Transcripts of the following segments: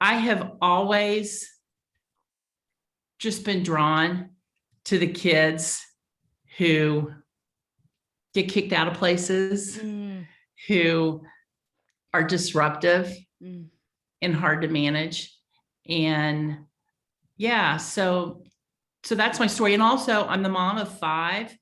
I have always just been drawn to the kids who get kicked out of places, who are disruptive and hard to manage. And yeah, so that's my story. And also I'm the mom of 5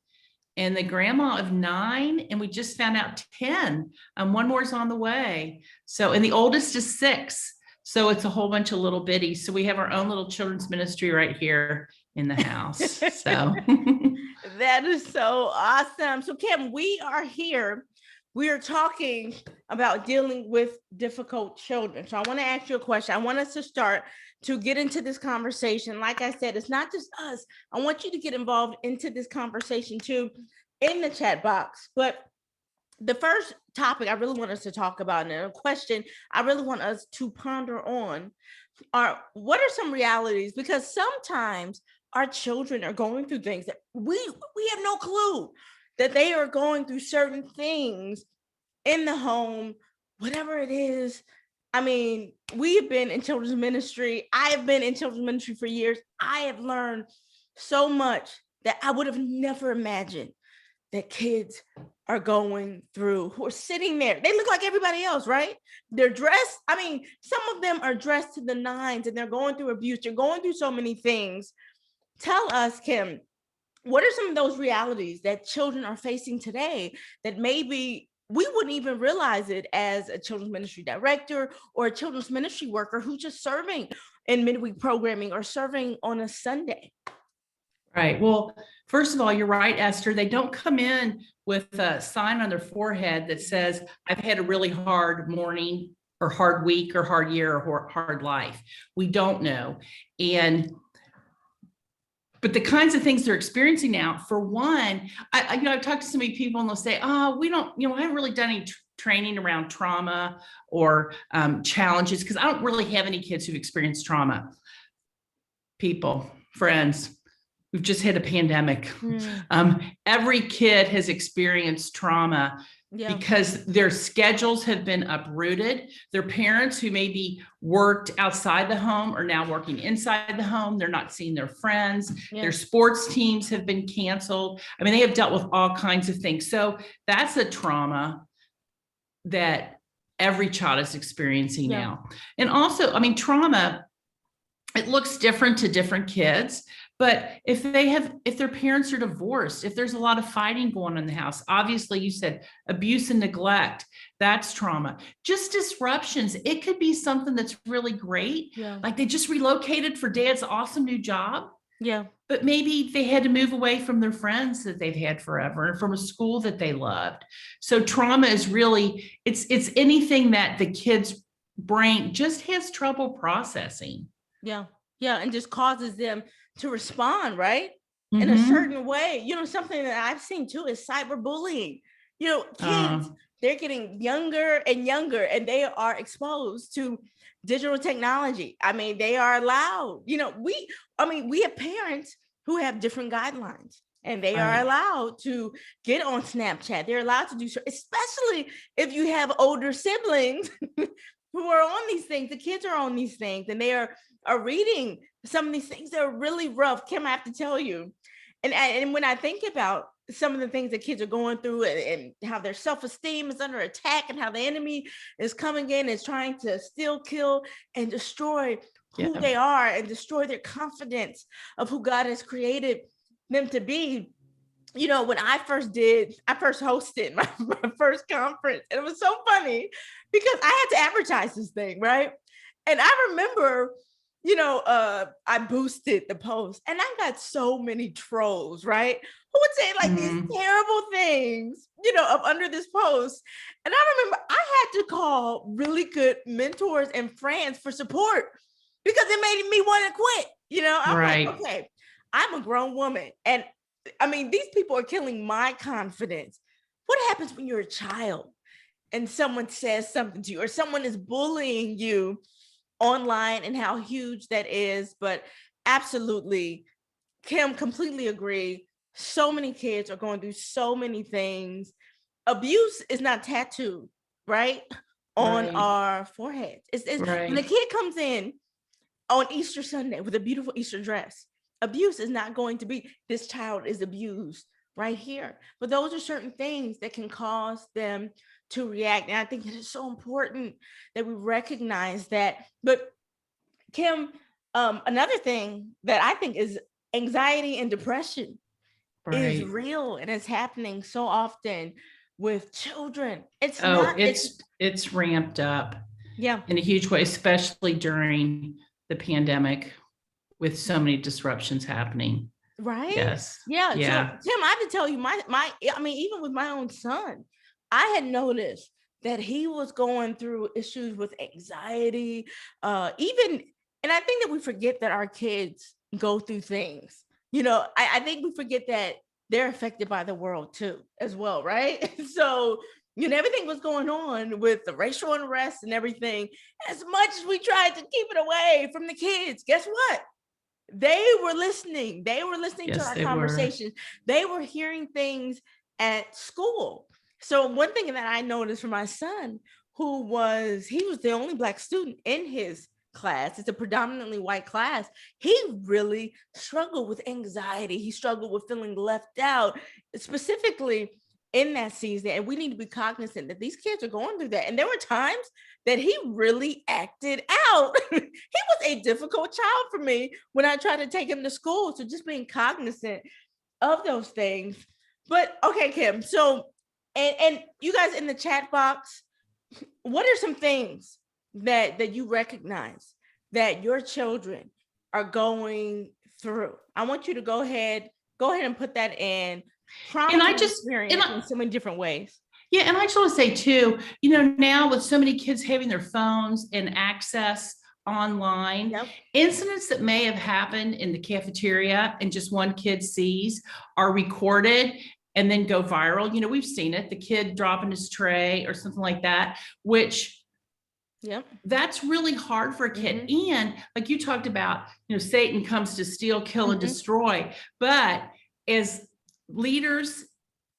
and the grandma of 9, and we just found out 10. One more is on the way. So, and the oldest is 6. So it's a whole bunch of little bitties. So we have our own little children's ministry right here in the house. So that is so awesome. So Kim, we are here. We are talking about dealing with difficult children. So I want to ask you a question. I want us to start to get into this conversation. Like I said, it's not just us. I want you to get involved into this conversation too in the chat box. But the first topic I really want us to talk about, and a question I really want us to ponder on, are what are some realities? Because sometimes our children are going through things that we have no clue that they are going through certain things in the home, whatever it is. I mean, we have been in children's ministry. I have been in children's ministry for years. I have learned so much that I would have never imagined that kids are going through, who are sitting there. They look like everybody else, right? They're dressed. I mean, some of them are dressed to the nines and they're going through abuse. They're going through so many things. Tell us, Kim, what are some of those realities that children are facing today that maybe we wouldn't even realize it as a children's ministry director or a children's ministry worker who's just serving in midweek programming or serving on a Sunday? Right. Well, first of all, you're right, Esther. They don't come in with a sign on their forehead that says, I've had a really hard morning or hard week or hard year or hard life. We don't know. But the kinds of things they're experiencing now, for one, I've talked to so many people and they'll say, oh, we don't, I haven't really done any training around trauma or challenges, because I don't really have any kids who've experienced trauma. People, friends, we've just had a pandemic. Every kid has experienced trauma because their schedules have been uprooted. Their parents who maybe worked outside the home are now working inside the home. They're not seeing their friends. Their sports teams have been canceled. I mean, they have dealt with all kinds of things. So that's a trauma that every child is experiencing now. And also, I mean, trauma, it looks different to different kids. But if their parents are divorced, if there's a lot of fighting going on in the house, obviously you said abuse and neglect, that's trauma. Just disruptions. It could be something that's really great. Like they just relocated for dad's awesome new job. But maybe they had to move away from their friends that they've had forever and from a school that they loved. So trauma is really, it's anything that the kid's brain just has trouble processing. And just causes them to respond, right? In a certain way. Something that I've seen too is cyberbullying. Kids, they're getting younger and younger and they are exposed to digital technology. I mean, they are allowed, we have parents who have different guidelines and they are allowed to get on Snapchat. They're allowed to do so, especially if you have older siblings who are on these things. The kids are on these things and they are reading some of these things that are really rough. Kim, I have to tell you. And when I think about some of the things that kids are going through and how their self-esteem is under attack and how the enemy is coming in and is trying to steal, kill, and destroy who they are and destroy their confidence of who God has created them to be. When I first hosted my first conference, and it was so funny because I had to advertise this thing, right? And I remember, I boosted the post and I got so many trolls, right? Who would say like these terrible things, up under this post. And I remember I had to call really good mentors and friends for support because it made me want to quit. I'm like, okay, I'm a grown woman. And I mean, these people are killing my confidence. What happens when you're a child and someone says something to you or someone is bullying you online and how huge that is? But absolutely, Kim, completely agree. So many kids are going through so many things. Abuse is not tattooed, right? on Right. our foreheads. It's when a Right. kid comes in on Easter Sunday with a beautiful Easter dress, abuse is not going to be, this child is abused right here. But those are certain things that can cause them to react. And I think it is so important that we recognize that. But Kim, another thing that I think is anxiety and depression is Right. real, and it's happening so often with children. It's Oh, not, it's ramped up yeah, in a huge way, especially during the pandemic with so many disruptions happening. right. Yes. Yeah. So Yeah. Tim, I have to tell you, I mean, even with my own son, I had noticed that he was going through issues with anxiety, even, and I think that we forget that our kids go through things. I think we forget that they're affected by the world too, as well, right? So, everything was going on with the racial unrest and everything. As much as we tried to keep it away from the kids, guess what? They were listening. They were listening to Yes, our they were. conversations. They were hearing things at school. So one thing that I noticed for my son, he was the only Black student in his class. It's a predominantly white class. He really struggled with anxiety. He struggled with feeling left out, specifically in that season. And we need to be cognizant that these kids are going through that. And there were times that he really acted out. He was a difficult child for me when I tried to take him to school. So just being cognizant of those things. But okay, Kim. So, and you guys in the chat box, what are some things that you recognize that your children are going through? I want you to go ahead and put that in. And I just, experience in so many different ways. Yeah, and I just want to say too, now with so many kids having their phones and access online, Yep. incidents that may have happened in the cafeteria and just one kid sees are recorded and then go viral. We've seen it, the kid dropping his tray or something like that, which that's really hard for a kid. Mm-hmm. And like you talked about, Satan comes to steal, kill, and destroy. But as leaders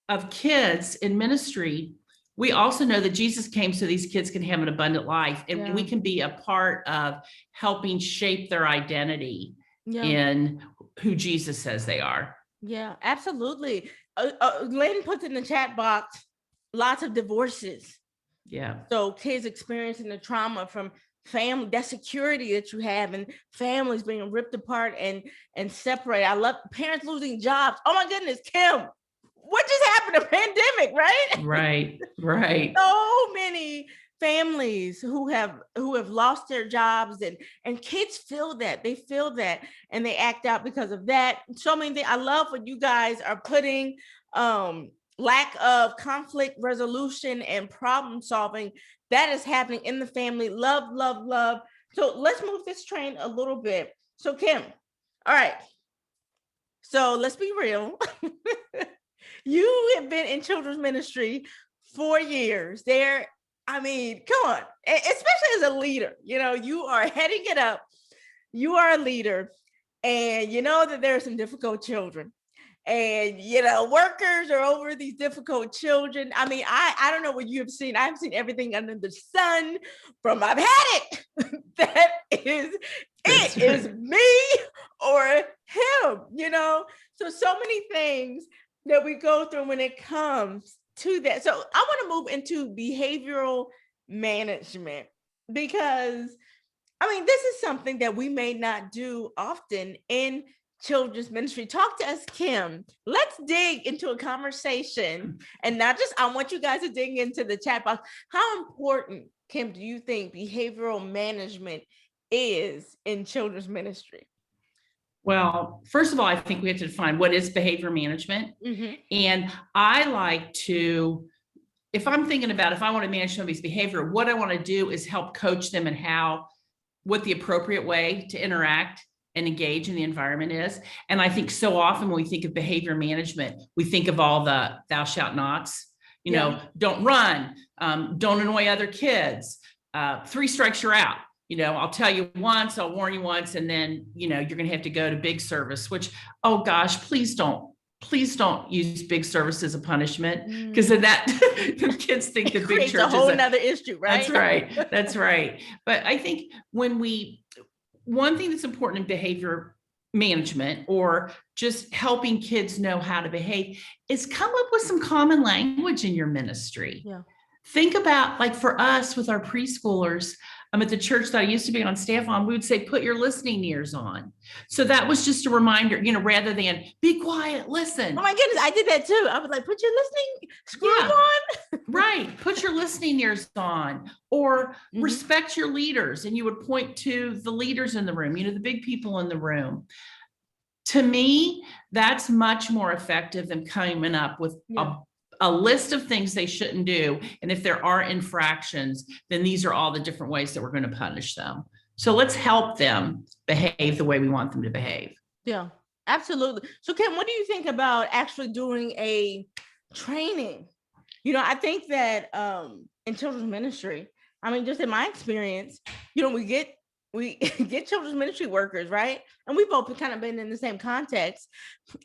of kids in ministry, we also know that Jesus came so these kids can have an abundant life, and we can be a part of helping shape their identity in who Jesus says they are. Yeah, absolutely. Lynn puts in the chat box, lots of divorces. Yeah. So kids experiencing the trauma from family, that security that you have, and families being ripped apart and separated. I love parents losing jobs. Oh my goodness, Kim, what just happened? A pandemic, right? Right. So many families who have lost their jobs, and kids feel that. They feel that, and they act out because of that. So many things. I love what you guys are putting. Lack of conflict resolution and problem solving that is happening in the family. Love. So let's move this train a little bit. So Kim, all right. So let's be real. You have been in children's ministry 4 years. Come on, especially as a leader, you are heading it up. You are a leader, and you know that there are some difficult children, and workers are over these difficult children. I don't know what you have seen. I've seen everything under the sun. I've had it. That is, it is me or him. So many things that we go through when it comes to that. So I want to move into behavioral management, because this is something that we may not do often in children's ministry. Talk to us, Kim. Let's dig into a conversation, and not just, I want you guys to dig into the chat box. How important, Kim, do you think behavioral management is in children's ministry? Well, first of all, I think we have to define what is behavior management. Mm-hmm. And I like to, if I'm thinking about, if I want to manage somebody's behavior, what I want to do is help coach them in what the appropriate way to interact and engage in the environment is. And I think so often when we think of behavior management, we think of all the thou shalt nots, don't run, don't annoy other kids, 3 strikes, you're out. I'll tell you once, I'll warn you once, and then, you're going to have to go to big service, which, oh gosh, please don't please don't use big service as a punishment, because then that the kids think the big creates church a whole is nother issue, right? That's right. That's right. But I think one thing that's important in behavior management, or just helping kids know how to behave, is come up with some common language in your ministry. Yeah. Think about, like, for us with our preschoolers, at the church that I used to be on staff on, we would say, put your listening ears on. So that was just a reminder, rather than be quiet, listen. Oh my goodness, I did that too. I was like, put your listening screws on. Right. Put your listening ears on, or respect your leaders. And you would point to the leaders in the room, the big people in the room. To me, that's much more effective than coming up with a list of things they shouldn't do. And if there are infractions, then these are all the different ways that we're going to punish them. So let's help them behave the way we want them to behave. Yeah, absolutely. So Kim, what do you think about actually doing a training? I think that in children's ministry, just in my experience, we get children's ministry workers, right? And we've both kind of been in the same context.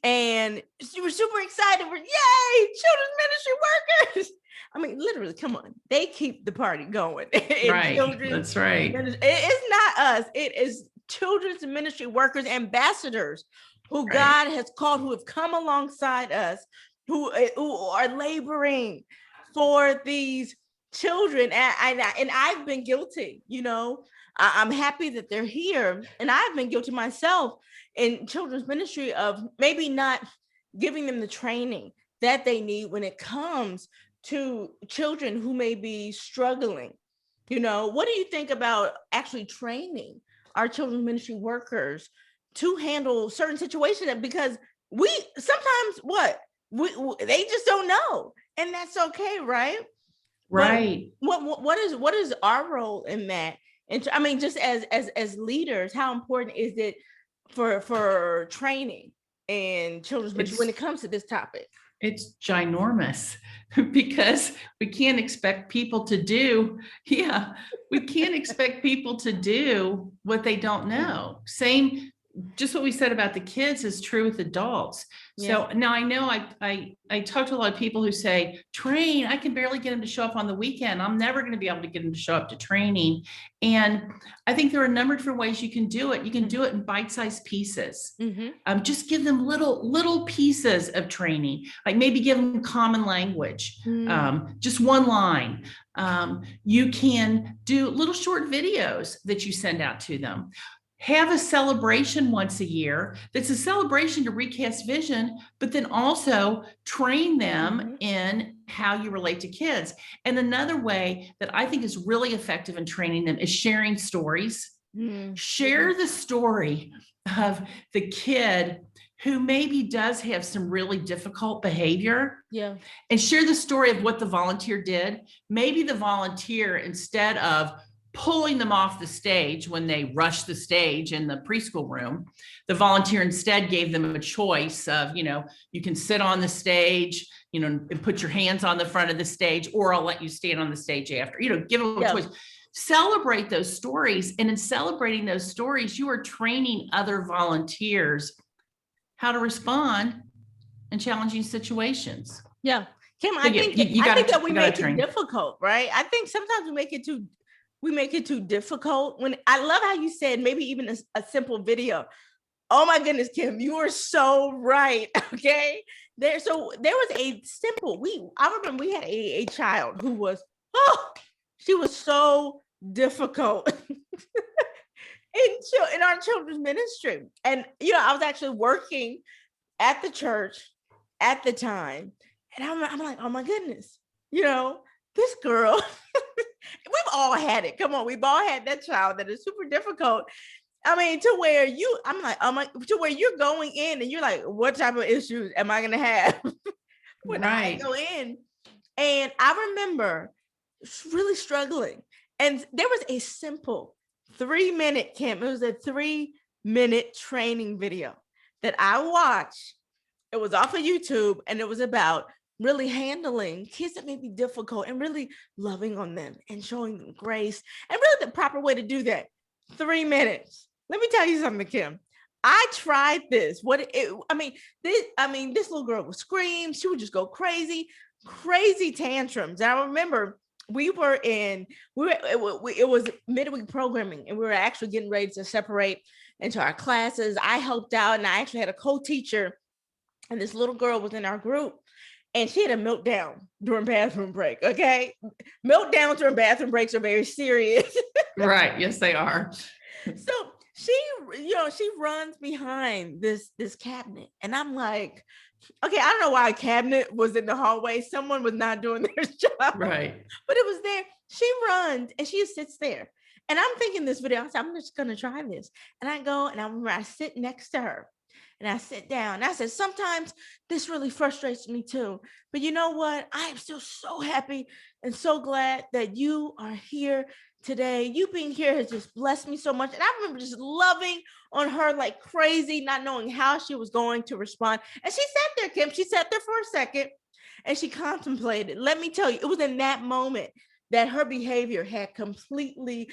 And you were super excited for, yay, children's ministry workers. Literally, come on. They keep the party going. Right. That's right. It's not us. It is children's ministry workers, ambassadors who God has called, who have come alongside us, who are laboring for these children. And I've been guilty, I'm happy that they're here. And I've been guilty myself in children's ministry of maybe not giving them the training that they need when it comes to children who may be struggling. What do you think about actually training our children's ministry workers to handle certain situations? Because we sometimes they just don't know, and that's okay, right? Right. But what is our role in that? And just as leaders, how important is it for training and children's ministry when it comes to this topic? It's ginormous, because we can't expect people to do. Yeah, we can't expect people to do what they don't know. Same, just what we said about the kids is true with adults. So now I know I talk to a lot of people who say, train, I can barely get them to show up on the weekend. I'm never going to be able to get them to show up to training. And I think there are a number of different ways you can do it. You can do it in bite-sized pieces. Just give them little pieces of training, like maybe give them common language, just one line. You can do little short videos that you send out to them. Have a celebration once a year that's a celebration to recast vision, but then also train them in how you relate to kids. And another way that I think is really effective in training them is sharing stories. Share the story of the kid who maybe does have some really difficult behavior. And share the story of what the volunteer did. Maybe the volunteer, instead of pulling them off the stage when they rushed the stage in the preschool room, the volunteer instead gave them a choice of, you can sit on the stage, and put your hands on the front of the stage, or I'll let you stand on the stage after, give them a choice. Celebrate those stories. And in celebrating those stories, you are training other volunteers how to respond in challenging situations. Yeah. Kim, I think that we make it difficult, right? I think sometimes we make it too difficult. When I love how you said maybe even a simple video. Oh my goodness, Kim, you are so right. Okay. There was a simple, I remember we had a child who was, she was so difficult in our children's ministry. And, I was actually working at the church at the time. And I'm like, oh my goodness, this girl, we've all had it. Come on, we've all had that child that is super difficult. To where to where you're going in and you're like, what type of issues am I going to have when I go in? And I remember really struggling. And there was a simple 3-minute, Kim. It was a 3-minute training video that I watched. It was off of YouTube, and it was about really handling kids that may be difficult and really loving on them and showing them grace, and really the proper way to do that. 3 minutes. Let me tell you something, Kim. I tried this. This little girl would scream. She would just go crazy tantrums. And I remember it was midweek programming, and we were actually getting ready to separate into our classes. I helped out, and I actually had a co-teacher, and this little girl was in our group, and she had a meltdown during bathroom break. Okay. Meltdowns during bathroom breaks are very serious. Right. Yes, they are. So she runs behind this cabinet, and I'm like, okay, I don't know why a cabinet was in the hallway. Someone was not doing their job. Right. But it was there. She runs and she sits there. And I'm thinking this video, I said, I'm just gonna try this. And I go, and I remember I sit next to her. And I sit down and I said, sometimes this really frustrates me too. But you know what? I am still so happy and so glad that you are here today. You being here has just blessed me so much. And I remember just loving on her like crazy, not knowing how she was going to respond. And she sat there, Kim. She sat there for a second and she contemplated. Let me tell you, it was in that moment that her behavior had completely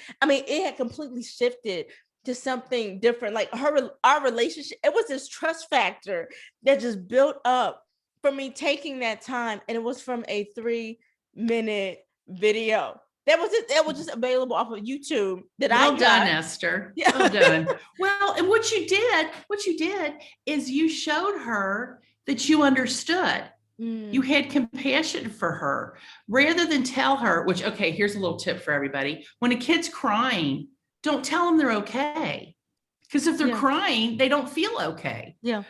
shifted to something different. Like our relationship, it was this trust factor that just built up for me taking that time. And it was from a 3-minute video. That was just available off of YouTube. Well done, Esther. Yeah. Well done. Well, and what you did is you showed her that you understood. You had compassion for her rather than tell her, which, okay, here's a little tip for everybody. When a kid's crying, don't tell them they're okay. Because if they're crying, they don't feel okay. Yeah.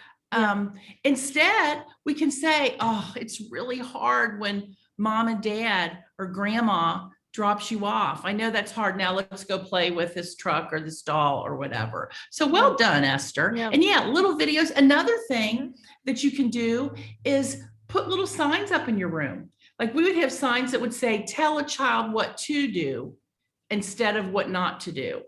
Instead, we can say, oh, it's really hard when mom and dad or grandma drops you off. I know that's hard. Now let's go play with this truck or this doll or whatever. So well done, Esther. Yeah. And little videos. Another thing that you can do is put little signs up in your room. Like we would have signs that would say, tell a child what to do instead of what not to do.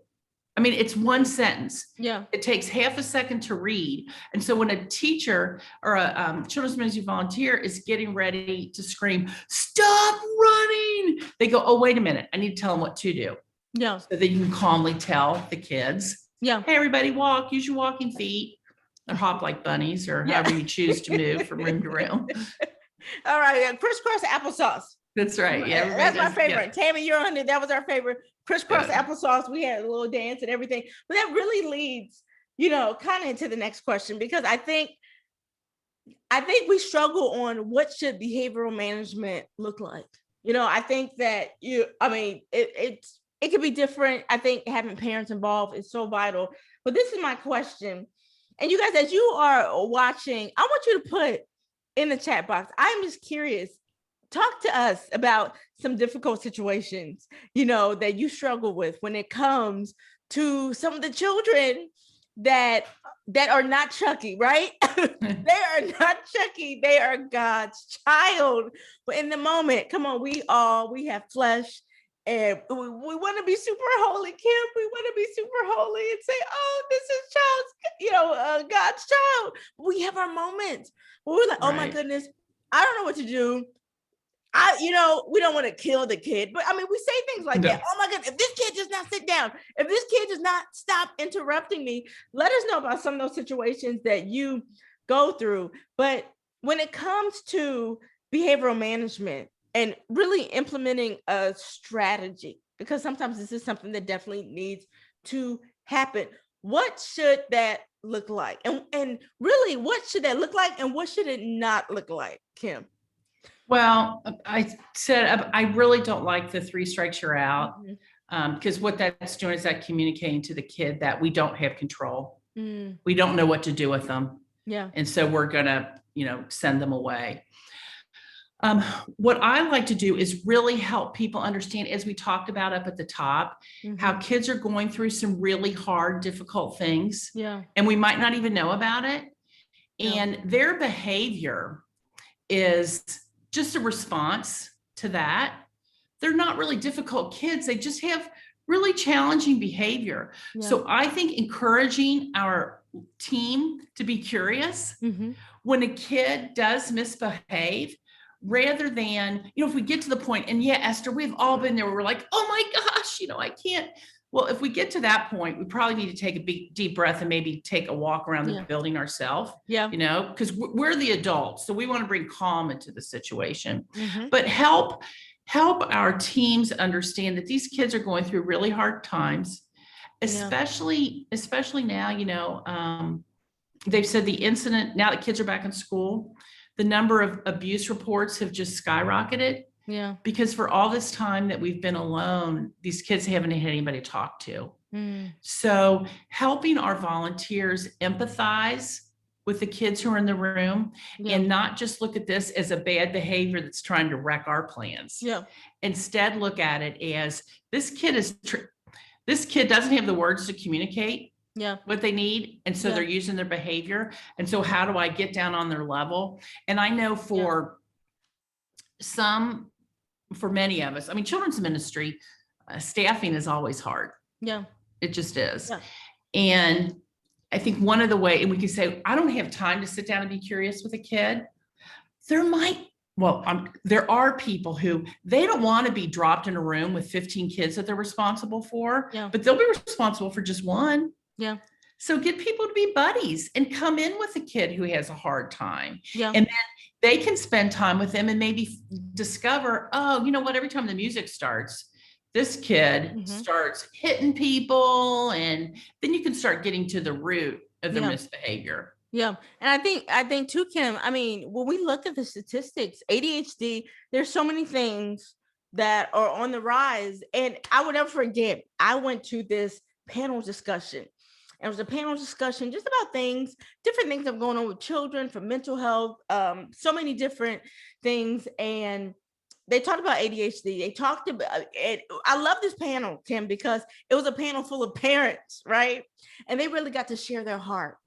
I mean, it's one sentence. Yeah. It takes half a second to read. And so when a teacher or a children's ministry volunteer is getting ready to scream, stop running, they go, oh, wait a minute. I need to tell them what to do. Yeah. So that you can calmly tell the kids, hey, everybody walk, use your walking feet, or hop like bunnies, or however you choose to move from room to room. All right. Crisscross applesauce. That's right. Yeah. That's my favorite. Yeah. Tammy, you're on it. That was our favorite. Crisscross applesauce. We had a little dance and everything. But that really leads, kind of into the next question, because I think we struggle on what should behavioral management look like. I think that it could be different. I think having parents involved is so vital. But this is my question. And you guys, as you are watching, I want you to put in the chat box, I'm just curious, talk to us about some difficult situations, that you struggle with when it comes to some of the children that are not Chucky, right? They are not Chucky. They are God's child. But in the moment, come on, we have flesh. And we want to be super holy, Kim. We want to be super holy and say, oh, this is God's child. We have our moments where we're like, oh my goodness, I don't know what to do. We don't want to kill the kid, but we say things like that. Oh my God, if this kid does not sit down, if this kid does not stop interrupting me, let us know about some of those situations that you go through. But when it comes to behavioral management, and really implementing a strategy, because sometimes this is something that definitely needs to happen. What should that look like? And really, what should that look like? And what should it not look like, Kim? Well, I said, I really don't like the 3 strikes you're out, because what that's doing is that communicating to the kid that we don't have control. We don't know what to do with them. Yeah. And so we're going to, send them away. What I like to do is really help people understand, as we talked about up at the top, how kids are going through some really hard, difficult things. Yeah. And we might not even know about it. And their behavior is just a response to that. They're not really difficult kids. They just have really challenging behavior. Yeah. So I think encouraging our team to be curious when a kid does misbehave, rather than, if we get to the point, and Esther, we've all been there where we're like, oh my gosh, I can't Well, if we get to that point, we probably need to take a big, deep breath and maybe take a walk around the building ourselves. Yeah. Because we're the adults. So we want to bring calm into the situation, Mm-hmm. but help our teams understand that these kids are going through really hard times, especially now, they've said the incident, now that kids are back in school, the number of abuse reports have just skyrocketed. Yeah. Because for all this time that we've been alone, these kids haven't had anybody to talk to. So helping our volunteers empathize with the kids who are in the room and not just look at this as a bad behavior that's trying to wreck our plans. Yeah. Instead, look at it as this kid doesn't have the words to communicate what they need. And so they're using their behavior. And so how do I get down on their level? And I know for many of us, I mean, children's ministry, staffing is always hard. Yeah. It just is. Yeah. And I think one of the ways, and we can say, I don't have time to sit down and be curious with a kid. There are people who they don't want to be dropped in a room with 15 kids that they're responsible for, but they'll be responsible for just one. Yeah. So get people to be buddies and come in with a kid who has a hard time. Yeah. And then they can spend time with them and maybe discover, oh, you know what, every time the music starts, this kid starts hitting people, and then you can start getting to the root of their misbehavior. Yeah. And I think too, Kim, I mean, when we look at the statistics, ADHD, there's so many things that are on the rise. And I would never forget, I went to this panel discussion. It was a panel discussion just about different things that are going on with children, for mental health, so many different things. And they talked about ADHD. They talked about it. I love this panel, Kim, because it was a panel full of parents, right? And they really got to share their heart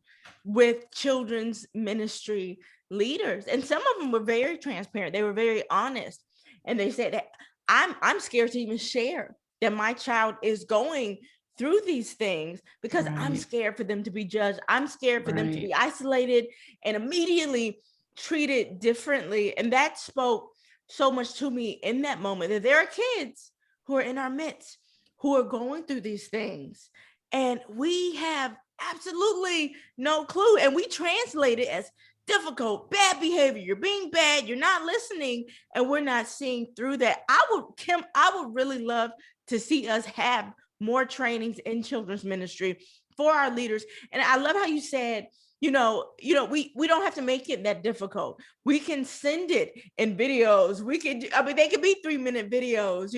with children's ministry leaders. And some of them were very transparent. They were very honest. And they said that I'm scared to even share that my child is going through these things because I'm scared for them to be judged. I'm scared for them to be isolated and immediately treated differently. And that spoke so much to me in that moment, that there are kids who are in our midst who are going through these things. And we have absolutely no clue. And we translate it as difficult, bad behavior. You're being bad. You're not listening. And we're not seeing through that. I would really love to see us have more trainings in children's ministry for our leaders. And I love how you said, we don't have to make it that difficult. We can send it in videos. They could be 3-minute videos,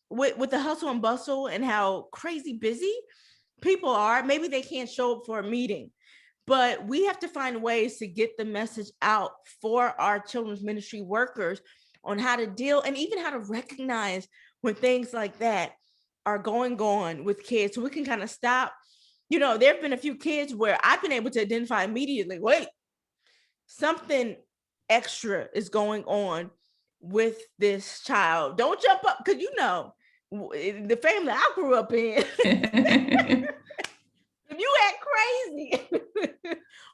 with the hustle and bustle and how crazy busy people are. Maybe they can't show up for a meeting, but we have to find ways to get the message out for our children's ministry workers on how to deal and even how to recognize when things like that are going on with kids, so we can kind of stop. There have been a few kids where I've been able to identify immediately, wait, something extra is going on with this child. Don't jump up, because the family I grew up in, if you act crazy,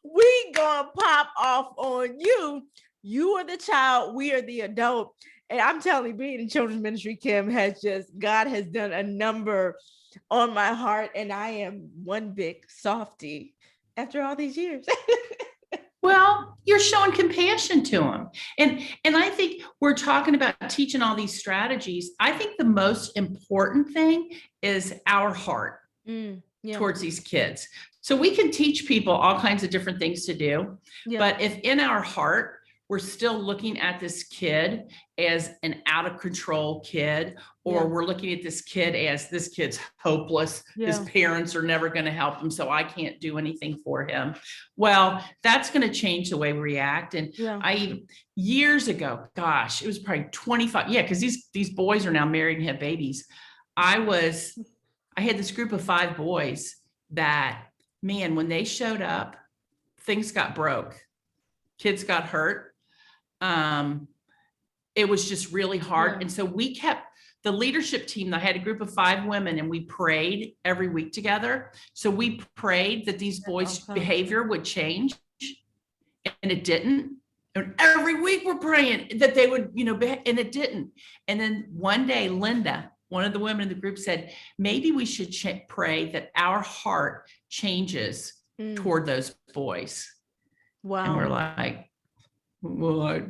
we gonna pop off on you. You are the child, we are the adult. And I'm telling you, being in children's ministry, Kim, God has done a number on my heart. And I am one big softie after all these years. Well, you're showing compassion to them. And I think we're talking about teaching all these strategies. I think the most important thing is our heart towards these kids. So we can teach people all kinds of different things to do. Yeah. But if in our heart, we're still looking at this kid as an out of control kid, or we're looking at this kid as this kid's hopeless. His parents are never going to help him, so I can't do anything for him. Well, that's going to change the way we react. And years ago, gosh, it was probably 25. Yeah, because these boys are now married and have babies. I had this group of 5 boys that, man, when they showed up, things got broke. Kids got hurt. It was just really hard. Yeah. And so we kept the leadership team. I had a group of 5 women, and we prayed every week together. So we prayed that these boys' behavior would change, and it didn't. And every week we're praying that they would, and it didn't. And then one day, Linda, one of the women in the group said, maybe we should pray that our heart changes toward those boys. Wow. And we're like, well, I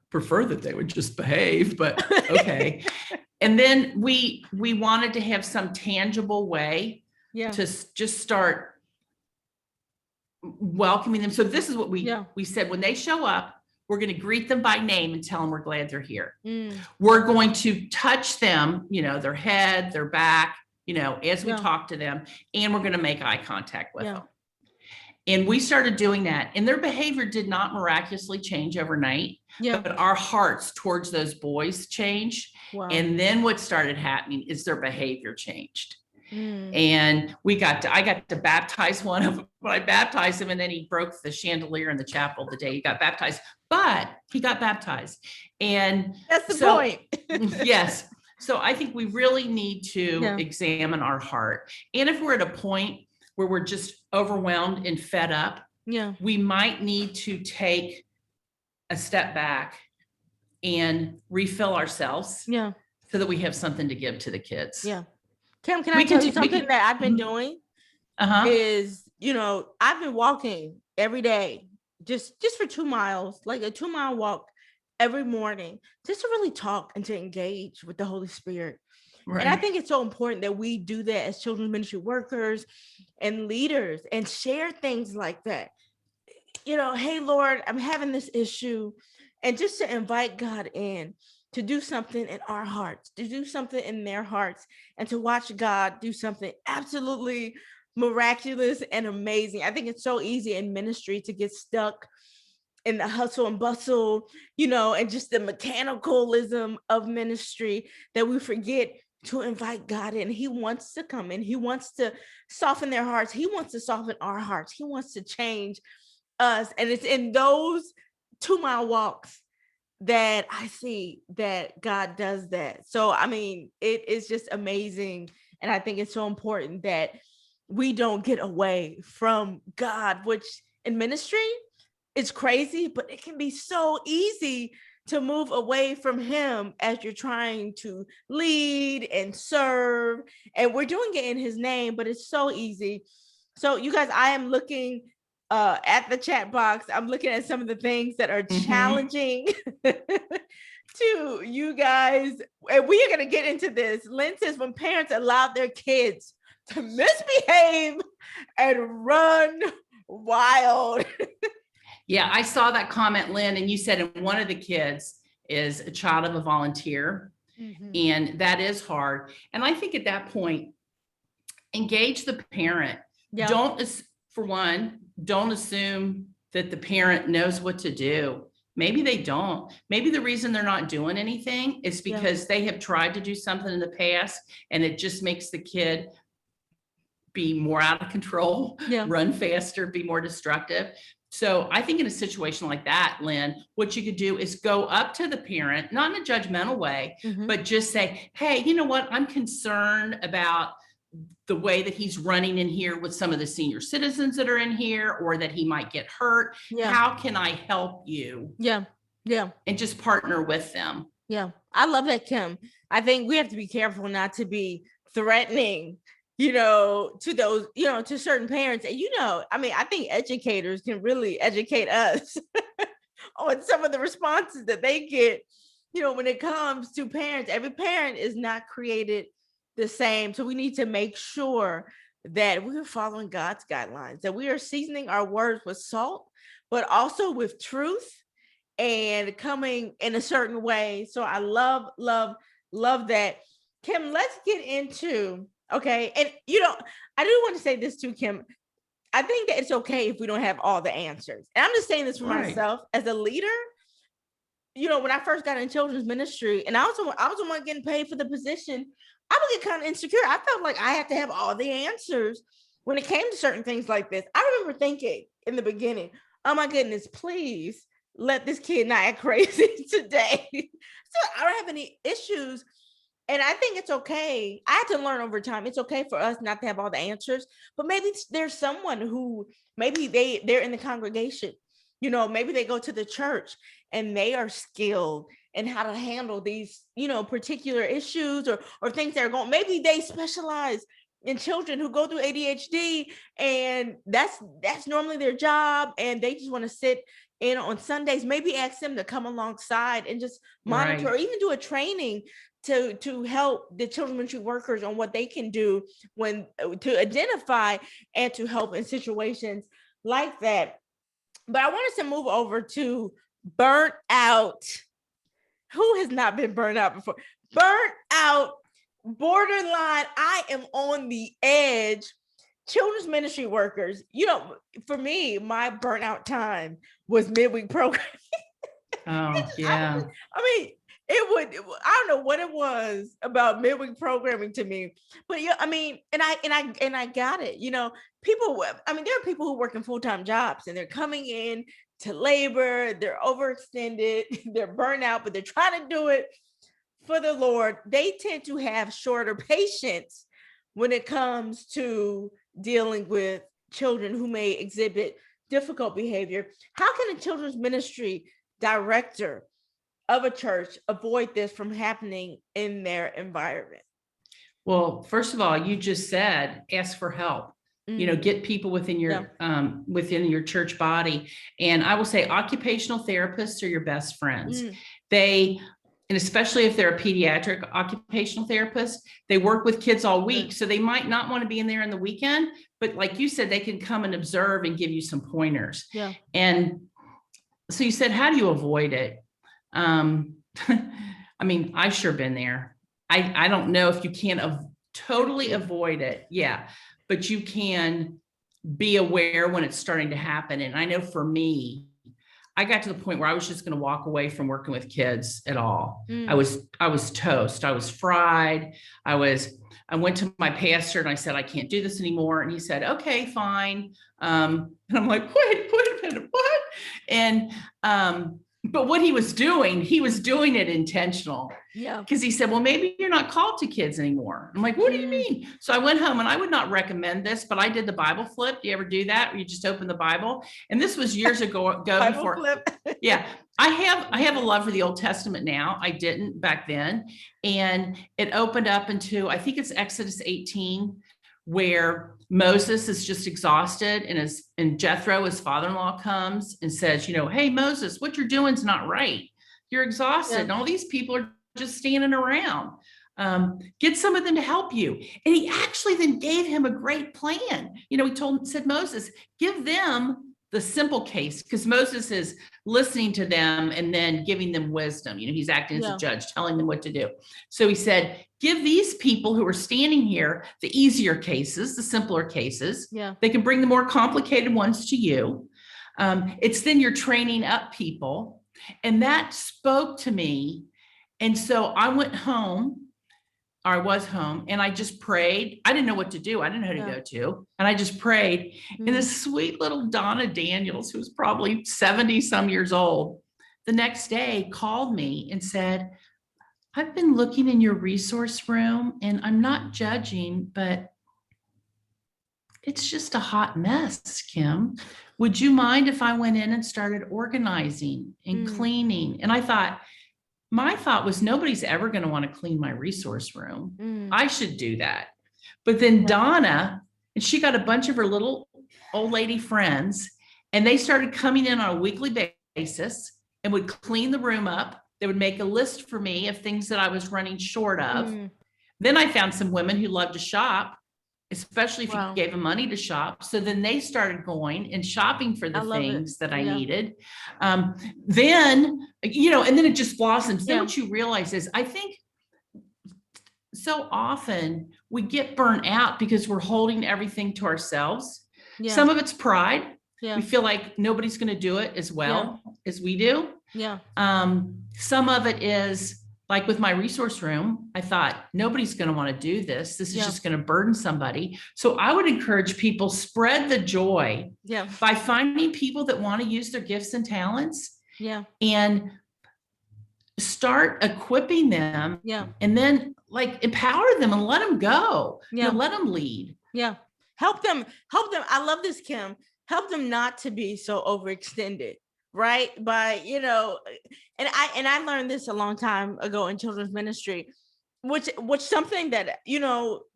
prefer that they would just behave, but okay. And then we wanted to have some tangible way to just start welcoming them. So this is what we said: when they show up, we're going to greet them by name and tell them we're glad they're here. We're going to touch them, their head, their back, as we talk to them, and we're going to make eye contact with them. And we started doing that, and their behavior did not miraculously change overnight, but our hearts towards those boys changed. Wow. And then what started happening is their behavior changed. And I got to baptize one of them. When I baptized him, and then he broke the chandelier in the chapel the day he got baptized, but he got baptized. And that's the point. Yes. So I think we really need to examine our heart. And if we're at a point where we're just overwhelmed and fed up, we might need to take a step back and refill ourselves so that we have something to give to the kids. Kim, can I tell you something that I've been doing? Is, I've been walking every day, just for 2 miles, like a 2-mile walk every morning, just to really talk and to engage with the Holy Spirit. Right. And I think it's so important that we do that as children's ministry workers and leaders, and share things like that. Hey, Lord, I'm having this issue, and just to invite God in to do something in our hearts, to do something in their hearts, and to watch God do something absolutely miraculous and amazing. I think it's so easy in ministry to get stuck in the hustle and bustle, and just the mechanicalism of ministry, that we forget to invite God in. He wants to come in. He wants to soften their hearts. He wants to soften our hearts. He wants to change us. And it's in those 2-mile walks that I see that God does that. So, I mean, it is just amazing. And I think it's so important that we don't get away from God, which in ministry is crazy, but it can be so easy to move away from him as you're trying to lead and serve. And we're doing it in his name, but it's so easy. So you guys, I am looking at the chat box. I'm looking at some of the things that are challenging to you guys. And we are going to get into this. Lynn says, when parents allow their kids to misbehave and run wild. Yeah, I saw that comment, Lynn, and you said one of the kids is a child of a volunteer, and that is hard. And I think at that point, engage the parent. Don't assume that the parent knows what to do. Maybe they don't. Maybe the reason they're not doing anything is because they have tried to do something in the past, and it just makes the kid be more out of control, run faster, be more destructive. So I think in a situation like that, Lynn, what you could do is go up to the parent, not in a judgmental way, but just say, hey, you know what? I'm concerned about the way that he's running in here with some of the senior citizens that are in here, or that he might get hurt. How can I help you? And just partner with them. I love that, Kim. I think we have to be careful not to be threatening, to those, to certain parents. And, I think educators can really educate us on some of the responses that they get, when it comes to parents. Every parent is not created the same. So we need to make sure that we are following God's guidelines, that we are seasoning our words with salt, but also with truth, and coming in a certain way. So I love that. Kim, let's get into, okay. And, I do want to say this too, Kim. I think that it's okay if we don't have all the answers. And I'm just saying this for myself as a leader. When I first got in children's ministry, and I was the one getting paid for the position, I would get kind of insecure. I felt like I had to have all the answers when it came to certain things like this. I remember thinking in the beginning, oh my goodness, please let this kid not act crazy today. So I don't have any issues. And I think it's okay. I had to learn over time. It's okay for us not to have all the answers, but maybe there's someone who maybe they're in the congregation, maybe they go to the church and they are skilled and how to handle these, particular issues or things that are going. Maybe they specialize in children who go through ADHD, and that's normally their job, and they just want to sit in on Sundays. Maybe ask them to come alongside and just monitor, or even do a training to help the children's ministry workers on what they can do to identify and to help in situations like that. But I want us to move over to burnt out. Who has not been burnt out before? Burnt out, borderline, I am on the edge. Children's ministry workers, for me, my burnout time was midweek programming. Oh, yeah. I mean, I don't know what it was about midweek programming to me, but and I got it. People, there are people who work in full-time jobs and they're coming in to labor, they're overextended, they're burnt out, but they're trying to do it for the Lord. They tend to have shorter patience when it comes to dealing with children who may exhibit difficult behavior. How can a children's ministry director of a church avoid this from happening in their environment? Well, first of all, you just said, ask for help. Get people within your church body. And I will say occupational therapists are your best friends. And especially if they're a pediatric occupational therapist, they work with kids all week. So they might not want to be in there in the weekend, but like you said, they can come and observe and give you some pointers. Yeah. And so you said, how do you avoid it? I've sure been there. I don't know if you can't totally avoid it. Yeah. But you can be aware when it's starting to happen. And I know for me, I got to the point where I was just going to walk away from working with kids at all. I was toast. I was fried. I went to my pastor and I said, I can't do this anymore. And he said, okay, fine. And I'm like, wait a minute, what? And, but what he was doing it intentional. Yeah. Because he said, well, maybe you're not called to kids anymore. I'm like, what do you mean? So I went home, and I would not recommend this, but I did the Bible flip. Do you ever do that? Where you just open the Bible? And this was years ago Bible before. Flip. Yeah. I have a love for the Old Testament now. I didn't back then. And it opened up into, I think it's Exodus 18, where Moses is just exhausted, and Jethro, his father-in-law, comes and says, hey, Moses, what you're doing is not right. You're exhausted. And all these people are just standing around. Get some of them to help you. And he actually then gave him a great plan. He said, Moses, give them the simple case, because Moses is listening to them and then giving them wisdom. He's acting as a judge, telling them what to do. So he said, give these people who are standing here the easier cases, the simpler cases. Yeah. They can bring the more complicated ones to you. It's then you're training up people. And that spoke to me. And so I went home, or I was home, and I just prayed. I didn't know what to do. I didn't know who to go to. And I just prayed. And this sweet little Donna Daniels, who was probably 70 some years old, the next day called me and said, I've been looking in your resource room, and I'm not judging, but it's just a hot mess, Kim. Would you mind if I went in and started organizing and cleaning? And my thought was, nobody's ever going to want to clean my resource room. I should do that. But then Donna, and she got a bunch of her little old lady friends, and they started coming in on a weekly basis and would clean the room up. They would make a list for me of things that I was running short of. Then I found some women who loved to shop, especially if you gave them money to shop. So then they started going and shopping for the things that I needed. Then, and then it just blossoms. Then what you realize is, I think so often we get burnt out because we're holding everything to ourselves. Some of it's pride. We feel like nobody's going to do it as well as we do. Some of it is, like with my resource room, I thought, nobody's going to want to do this. This is just going to burden somebody. So I would encourage people, spread the joy by finding people that want to use their gifts and talents and start equipping them and then empower them and let them go. Let them lead. Help them. I love this, Kim. Help them not to be so overextended right? By, and I learned this a long time ago in children's ministry, which something that,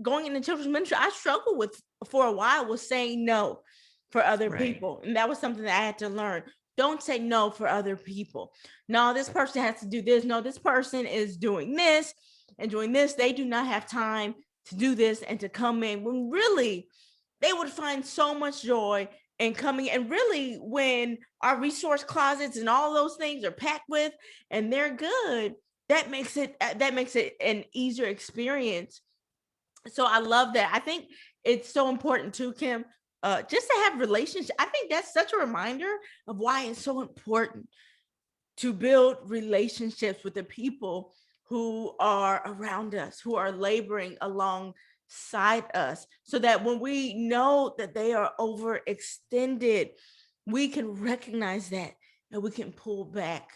going into children's ministry, I struggled with for a while, was saying no for other people. And that was something that I had to learn. Don't say no for other people. No, this person has to do this. No, this person is doing this and doing this. They do not have time to do this and to come in, when really they would find so much joy in coming. And really, when our resource closets and all those things are packed with and they're good, that makes it an easier experience. So I love that. I think it's so important too, Kim, just to have relationships. I think that's such a reminder of why it's so important to build relationships with the people who are around us, who are laboring alongside us, so that when we know that they are overextended, we can recognize that and we can pull back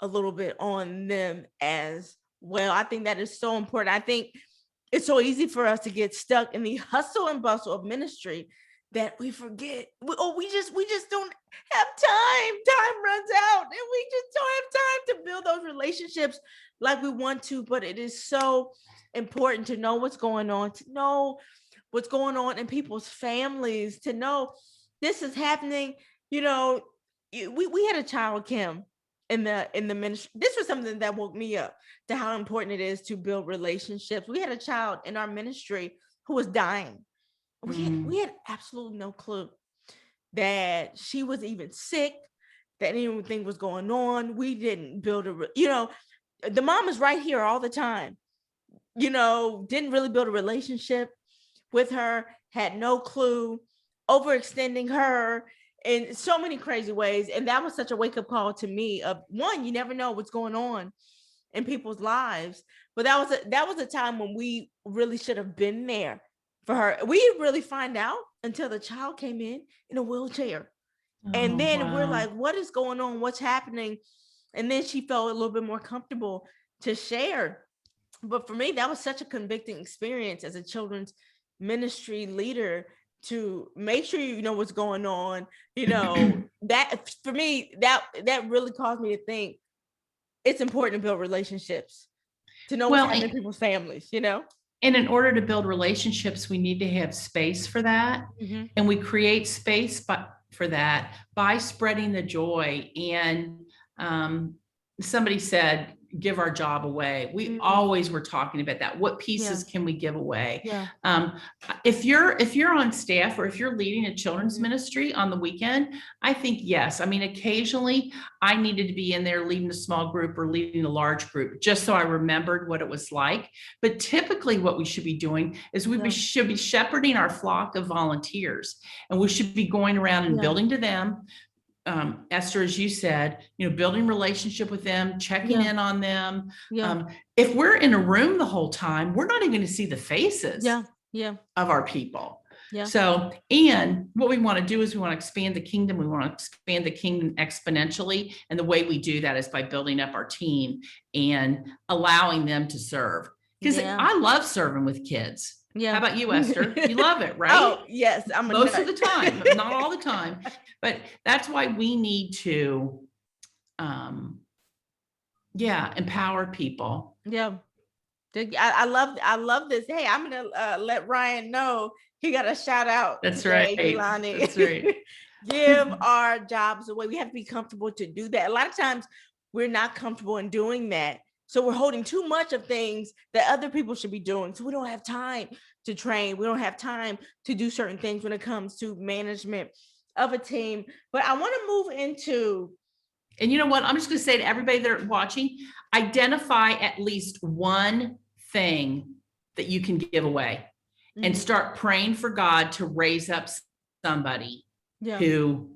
a little bit on them as well. I think that is so important. I think it's so easy for us to get stuck in the hustle and bustle of ministry that we forget. We just don't have time. Time runs out, and we just don't have time to build those relationships like we want to. But it is so important to know what's going on, to know what's going on in people's families, to know this is happening. We had a child, Kim, in the ministry. This was something that woke me up to how important it is to build relationships. We had a child in our ministry who was dying. We had absolutely no clue that she was even sick, that anything was going on. We didn't build the mom is right here all the time, didn't really build a relationship with her, had no clue, overextending her in so many crazy ways. And that was such a wake-up call to me of, one, you never know what's going on in people's lives. But that was a time when we really should have been there for her. We didn't really find out until the child came in a wheelchair. And then we're like, what is going on? What's happening? And then she felt a little bit more comfortable to share. But for me, that was such a convicting experience as a children's ministry leader, to make sure you know what's going on. That for me, that really caused me to think it's important to build relationships, to know what's happening in people's families, And in order to build relationships, we need to have space for that. Mm-hmm. And we create space for that by spreading the joy. And somebody said, give our job away. We always were talking about that. What pieces can we give away? Yeah. If you're on staff, or if you're leading a children's ministry on the weekend, I think yes. I mean, occasionally I needed to be in there leading a small group or leading a large group, just so I remembered what it was like. But typically what we should be doing is we should be shepherding our flock of volunteers, and we should be going around and building to them. Esther, as you said, building relationship with them, checking in on them. If we're in a room the whole time, we're not even going to see the faces of our people. So, and what we want to do is we want to expand the kingdom. We want to expand the kingdom exponentially. And the way we do that is by building up our team and allowing them to serve. Because I love serving with kids. How about you, Esther? You love it, right? Oh, yes. Most of the time, not all the time. But that's why we need to, empower people. Yeah. I love this. Hey, I'm going to let Ryan know he got a shout out. That's right. Jelani. That's right. Give our jobs away. We have to be comfortable to do that. A lot of times we're not comfortable in doing that. So we're holding too much of things that other people should be doing. So we don't have time to train. We don't have time to do certain things when it comes to management of a team. But I want to move into. And you know what? I'm just going to say to everybody that are watching, identify at least one thing that you can give away and start praying for God to raise up somebody who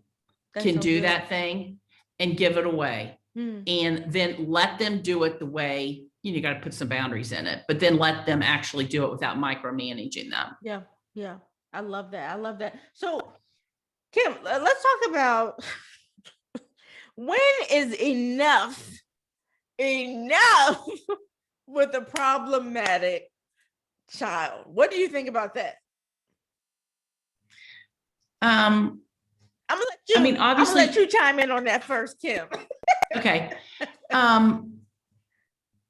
can do that thing and give it away. And then let them do it the way, you got to put some boundaries in it, but then let them actually do it without micromanaging them. Yeah. I love that. So, Kim, let's talk about when is enough with a problematic child. What do you think about that? I'm gonna let June, I mean, obviously, I'll let you chime in on that first, Kim. okay.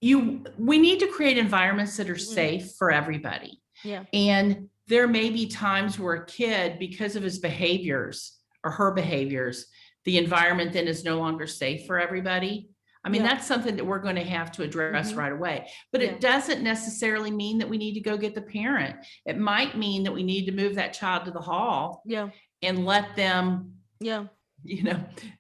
We need to create environments that are safe for everybody. Yeah. And there may be times where a kid, because of his behaviors or her behaviors, the environment then is no longer safe for everybody. I mean, that's something that we're going to have to address right away. But it doesn't necessarily mean that we need to go get the parent. It might mean that we need to move that child to the hall and let them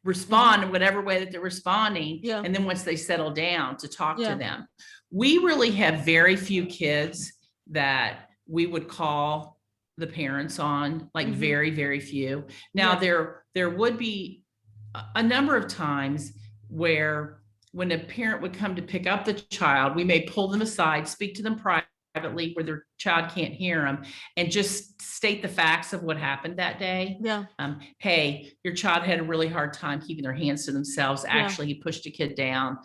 respond in whatever way that they're responding. And then once they settle down, to talk to them. We really have very few kids that we would call the parents on, like very, very few. Now there would be a number of times where when a parent would come to pick up the child, we may pull them aside, speak to them privately where their child can't hear them, and just state the facts of what happened that day. Hey, your child had a really hard time keeping their hands to themselves. Actually, he pushed a kid down.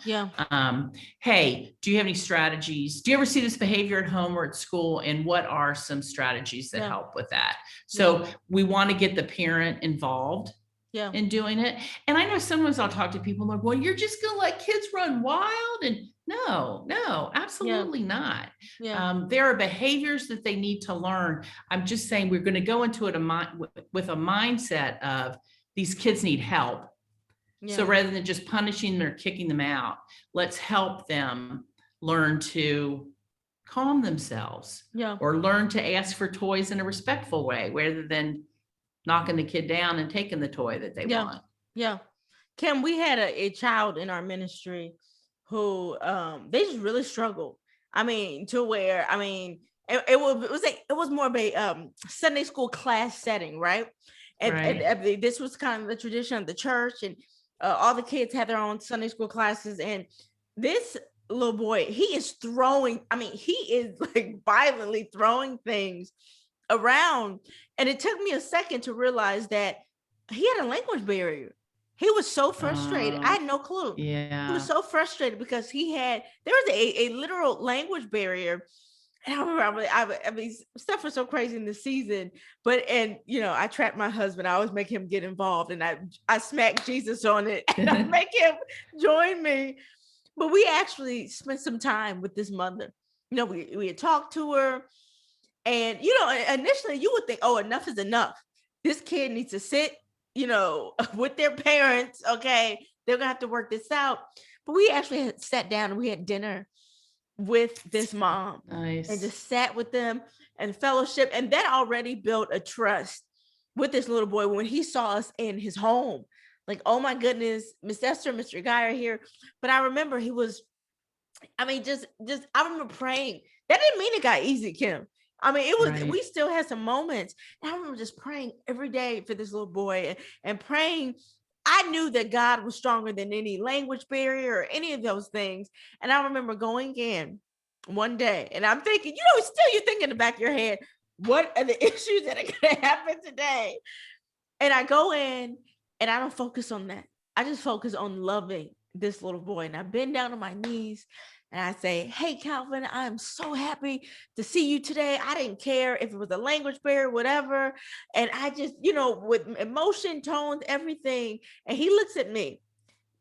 Hey, do you have any strategies? Do you ever see this behavior at home or at school? And what are some strategies that help with that? So we want to get the parent involved in doing it. And I know sometimes I'll talk to people and they're like, well, you're just going to let kids run wild. And no, absolutely not. There are behaviors that they need to learn. I'm just saying we're going to go into it with a mindset of these kids need help. So rather than just punishing them or kicking them out, let's help them learn to calm themselves or learn to ask for toys in a respectful way rather than knocking the kid down and taking the toy that they want. Kim, we had a child in our ministry who they just really struggled. I mean, to where, I mean, it was more of a Sunday school class setting, right? And this was kind of the tradition of the church, and all the kids had their own Sunday school classes. And this little boy, he is like violently throwing things around. And it took me a second to realize that he had a language barrier. He was so frustrated. I had no clue. He was so frustrated because there was a literal language barrier. And I remember, I mean, stuff was so crazy in the season, I trapped my husband. I always make him get involved, and I smack Jesus on it and I make him join me. But we actually spent some time with this mother. We had talked to her. And, initially you would think, oh, enough is enough. This kid needs to sit, with their parents. Okay. They're going to have to work this out. But we actually had sat down and we had dinner with this mom. Nice. And just sat with them and fellowship. And that already built a trust with this little boy when he saw us in his home. Like, oh my goodness, Miss Esther, Mr. Guy are here. But I remember he was, I remember praying. That didn't mean it got easy, Kim. I mean, it was, we still had some moments. And I remember just praying every day for this little boy and praying. I knew that God was stronger than any language barrier or any of those things. And I remember going in one day and I'm thinking, still you think in the back of your head, what are the issues that are going to happen today? And I go in and I don't focus on that. I just focus on loving this little boy. And I bend down on my knees and I say, hey, Calvin, I'm so happy to see you today. I didn't care if it was a language barrier, whatever. And I just, with emotion, tones, everything. And he looks at me.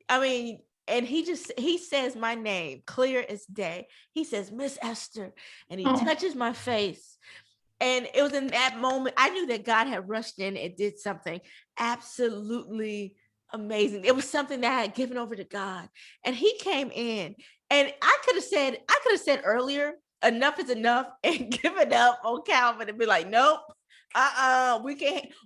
I mean, and he says my name clear as day. He says, Miss Esther. And he touches my face. And it was in that moment, I knew that God had rushed in and did something absolutely amazing. It was something that I had given over to God. And he came in. And I could have said earlier, enough is enough, and given up on Calvin and be like, nope,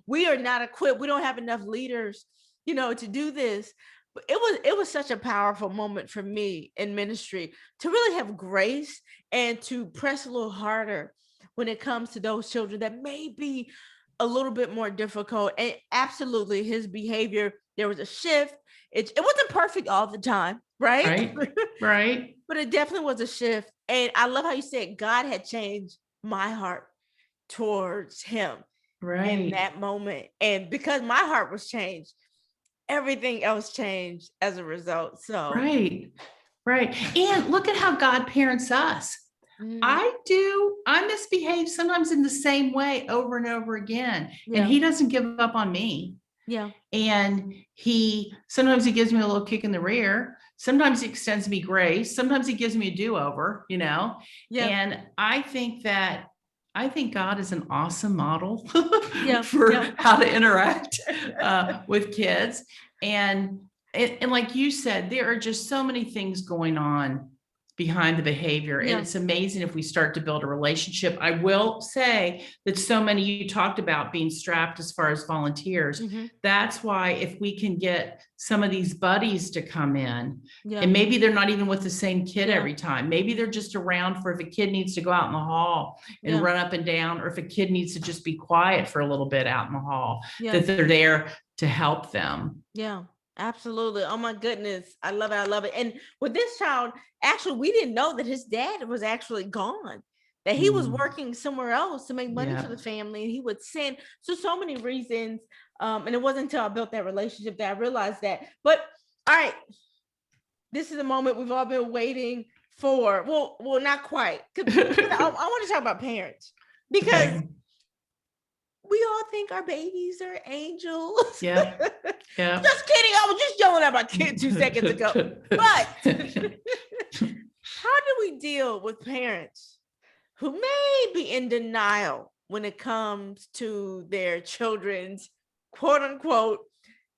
we are not equipped. We don't have enough leaders, to do this. But it was such a powerful moment for me in ministry to really have grace and to press a little harder when it comes to those children that may be a little bit more difficult. And absolutely his behavior, there was a shift. It wasn't perfect all the time. Right. But it definitely was a shift. And I love how you said God had changed my heart towards him in that moment. And because my heart was changed, everything else changed as a result. So right. And look at how God parents us. I misbehave sometimes in the same way over and over again. And he doesn't give up on me. Yeah. And sometimes he gives me a little kick in the rear. Sometimes he extends me grace. Sometimes he gives me a do-over, Yeah. And I think God is an awesome model Yeah. for how to interact with kids. And like you said, there are just so many things going on behind the behavior. And it's amazing if we start to build a relationship. I will say that so many, you talked about being strapped as far as volunteers. That's why if we can get some of these buddies to come in, and maybe they're not even with the same kid every time. Maybe they're just around for if a kid needs to go out in the hall and run up and down, or if a kid needs to just be quiet for a little bit out in the hall, that they're there to help them. Yeah. Absolutely. Oh my goodness. I love it. I love it. And with this child, actually, we didn't know that his dad was actually gone, that he was working somewhere else to make money for the family. And he would send so many reasons. And it wasn't until I built that relationship that I realized that. But all right, this is the moment we've all been waiting for. Well, not quite. Because I want to talk about parents, because we all think our babies are angels. Yeah. Just kidding. I was just yelling at my kid 2 seconds ago. But how do we deal with parents who may be in denial when it comes to their children's quote unquote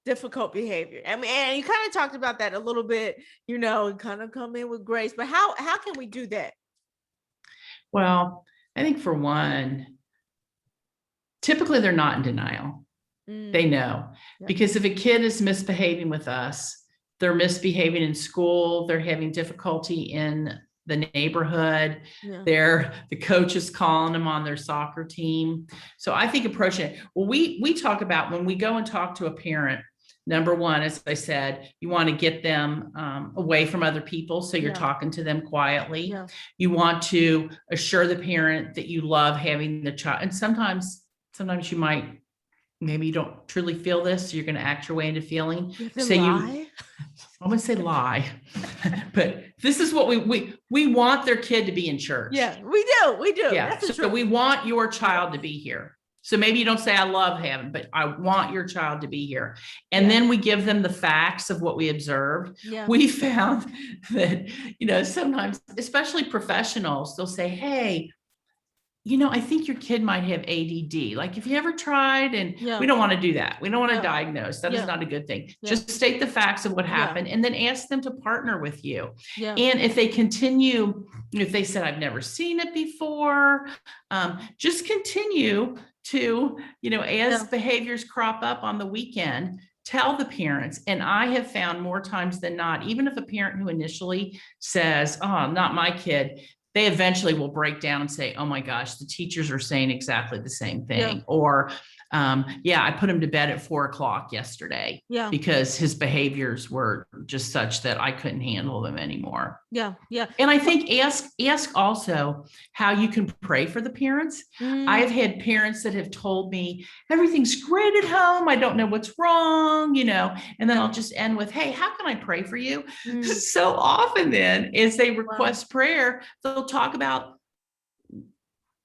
difficult behavior? I mean, and you kind of talked about that a little bit, kind of come in with grace, but how can we do that? Well, I think for one, typically they're not in denial. They know, because if a kid is misbehaving with us, they're misbehaving in school, they're having difficulty in the neighborhood, the coach is calling them on their soccer team. So I think approaching it, well, we talk about when we go and talk to a parent, number one, as I said, you want to get them away from other people. So you're talking to them quietly. You want to assure the parent that you love having the child. And sometimes you maybe you don't truly feel this, so you're going to act your way into feeling. Lie? I'm going to say lie, but this is what we want their kid to be in church. Yeah, we do. Yeah. So we want your child to be here. So maybe you don't say, I love heaven, but I want your child to be here. And then we give them the facts of what we observed. We found that, sometimes, especially professionals, they'll say, hey, I think your kid might have ADD. Like, if you ever tried, and we don't want to do that. We don't want to diagnose. That is not a good thing. Just state the facts of what happened and then ask them to partner with you. And if they continue, if they said, I've never seen it before, just continue to, as behaviors crop up on the weekend, tell the parents. And I have found more times than not, even if a parent who initially says, oh, not my kid, they eventually will break down and say, oh my gosh, the teachers are saying exactly the same thing. Or, I put him to bed at 4:00 yesterday because his behaviors were just such that I couldn't handle them anymore. And I think ask also how you can pray for the parents. I've had parents that have told me everything's great at home. I don't know what's wrong, and then I'll just end with, hey, how can I pray for you? So often then as they request prayer, they'll talk about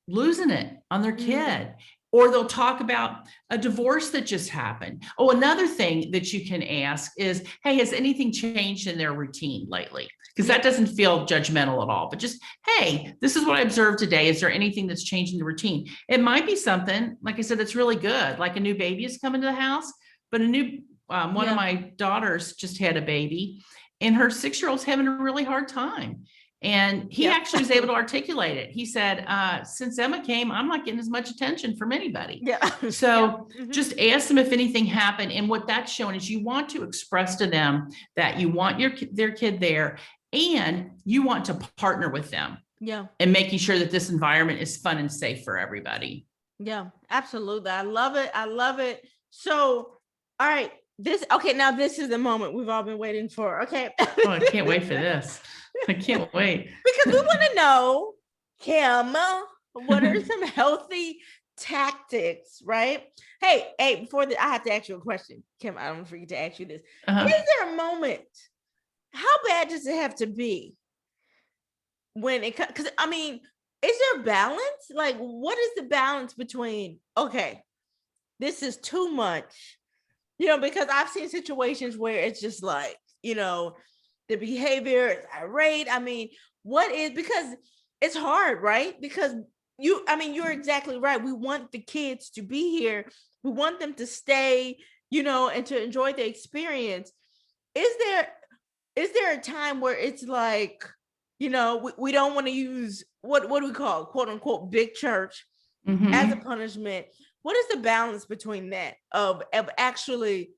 losing it on their kid. Or they'll talk about a divorce that just happened. Oh, another thing that you can ask is, hey, has anything changed in their routine lately? Because that doesn't feel judgmental at all, but just, hey, this is what I observed today. Is there anything that's changing the routine? It might be something, like I said, that's really good. Like a new baby is coming to the house, but one of my daughters just had a baby and her 6-year-old's having a really hard time. And he actually was able to articulate it. He said, since Emma came, I'm not getting as much attention from anybody. So just ask them if anything happened. And what that's showing is you want to express to them that you want their kid there and you want to partner with them. And making sure that this environment is fun and safe for everybody. Yeah, absolutely. I love it. So, all right. Now this is the moment we've all been waiting for. Okay. Oh, I can't wait for this. I can't wait. Because we want to know, Kim, what are some healthy tactics, right? Hey, before I have to ask you a question. Kim, I don't forget to ask you this. Is there a moment? How bad does it have to be when it comes? Because, is there a balance? Like, what is the balance between, okay, this is too much, Because I've seen situations where it's just like, the behavior is irate. I mean, because it's hard, right? Because you're exactly right. We want the kids to be here. We want them to stay, and to enjoy the experience. Is there a time where it's like, we don't want to use what do we call it, quote unquote big church as a punishment? What is the balance between that of actually,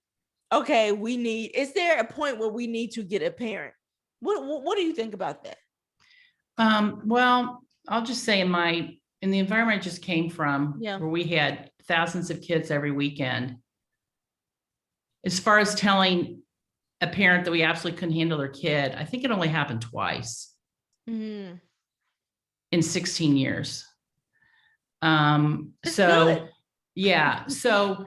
okay, is there a point where we need to get a parent? What do you think about that? Well, I'll just say in the environment I just came from, Yeah. where we had thousands of kids every weekend, as far as telling a parent that we absolutely couldn't handle their kid, I think it only happened twice in 16 years. Good. Yeah, so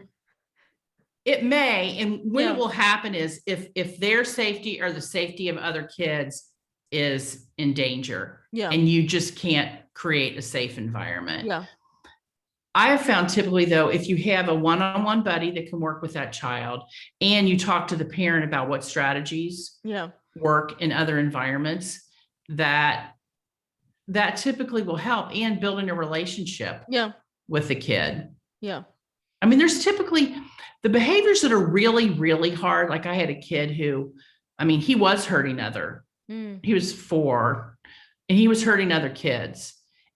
it may, and when it will happen is if their safety or the safety of other kids is in danger, and you just can't create a safe environment. Yeah. I have found typically, though, if you have a one-on-one buddy that can work with that child, and you talk to the parent about what strategies work in other environments, that typically will help, and building a relationship with the kid. Yeah. I mean, there's typically the behaviors that are really, really hard. Like I had a kid who, he was hurting he was 4 and he was hurting other kids,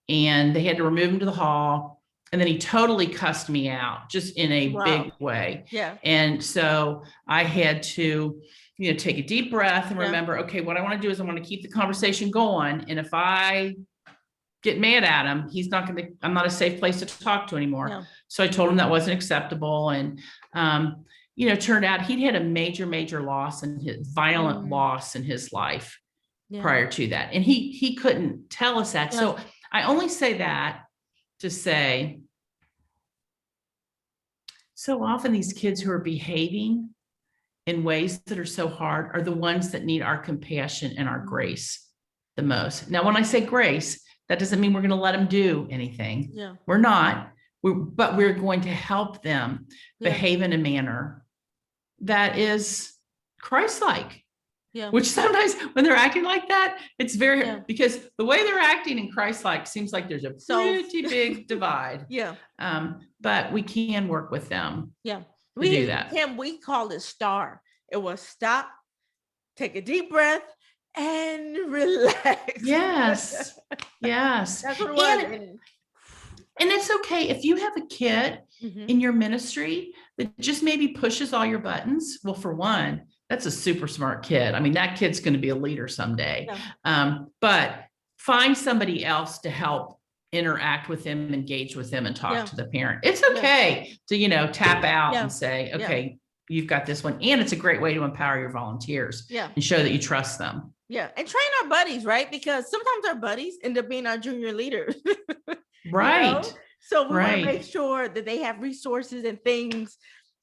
and they had to remove him to the hall. And then he totally cussed me out just in a big way. Yeah. And so I had to, take a deep breath and remember, okay, what I want to do is I want to keep the conversation going. And if I get mad at him, I'm not a safe place to talk to anymore. Yeah. So I told him that wasn't acceptable. And, turned out he'd had a major, major loss, and his violent loss in his life prior to that. And he couldn't tell us that. So I only say that to say, so often these kids who are behaving in ways that are so hard are the ones that need our compassion and our grace the most. Now, when I say grace, that doesn't mean we're going to let them do anything. Yeah. We're not, but we're going to help them behave in a manner that is Christ-like. Yeah. Which sometimes when they're acting like that, it's very, because the way they're acting in Christ-like seems like there's a pretty big divide. Yeah. But we can work with them. Yeah. We do that. We call it STAR. It was stop, take a deep breath, and relax. Yes. Yes. That's what it was. And it's okay if you have a kid in your ministry that just maybe pushes all your buttons. Well, for one, that's a super smart kid. That kid's going to be a leader someday. Yeah. But find somebody else to help interact with them, engage with them, and talk to the parent. It's okay to, tap out and say, okay, you've got this one. And it's a great way to empower your volunteers and show that you trust them. Yeah. And train our buddies, right? Because sometimes our buddies end up being our junior leaders. Right. So we want to make sure that they have resources and things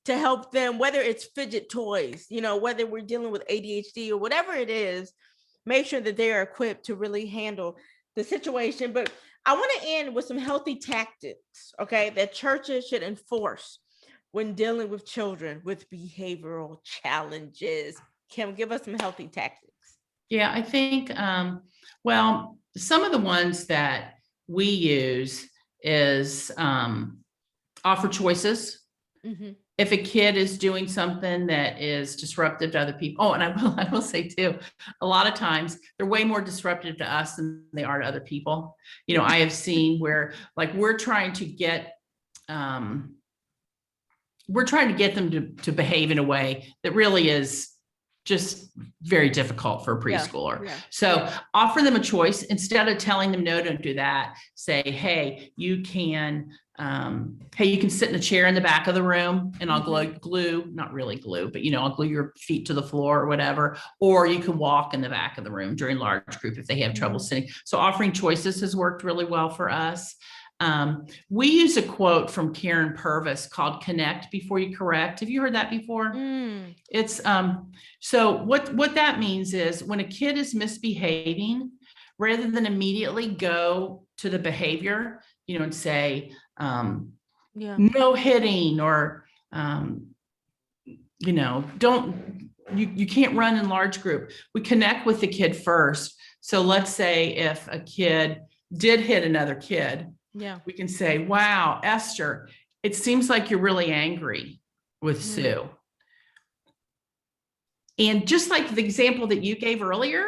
to help them, whether it's fidget toys, whether we're dealing with ADHD or whatever it is, make sure that they are equipped to really handle the situation. But I want to end with some healthy tactics, okay, that churches should enforce when dealing with children with behavioral challenges. Kim, give us some healthy tactics. Yeah, I think, well, some of the ones that we use is offer choices. If a kid is doing something that is disruptive to other people. Oh, and I will say too, a lot of times they're way more disruptive to us than they are to other people. I have seen where we're trying to get them to behave in a way that really is just very difficult for a preschooler. So offer them a choice. Instead of telling them, no, don't do that. Say, hey, you can sit in a chair in the back of the room, and I'll glue, not really glue, but I'll glue your feet to the floor or whatever. Or you can walk in the back of the room during large group if they have trouble sitting. So offering choices has worked really well for us. We use a quote from Karen Purvis called "Connect before you correct." Have you heard that before? It's so what that means is when a kid is misbehaving, rather than immediately go to the behavior, and say no hitting or you can't run in large group. We connect with the kid first. So let's say if a kid did hit another kid, we can say, wow, Esther, it seems like you're really angry with Sue. And just like the example that you gave earlier,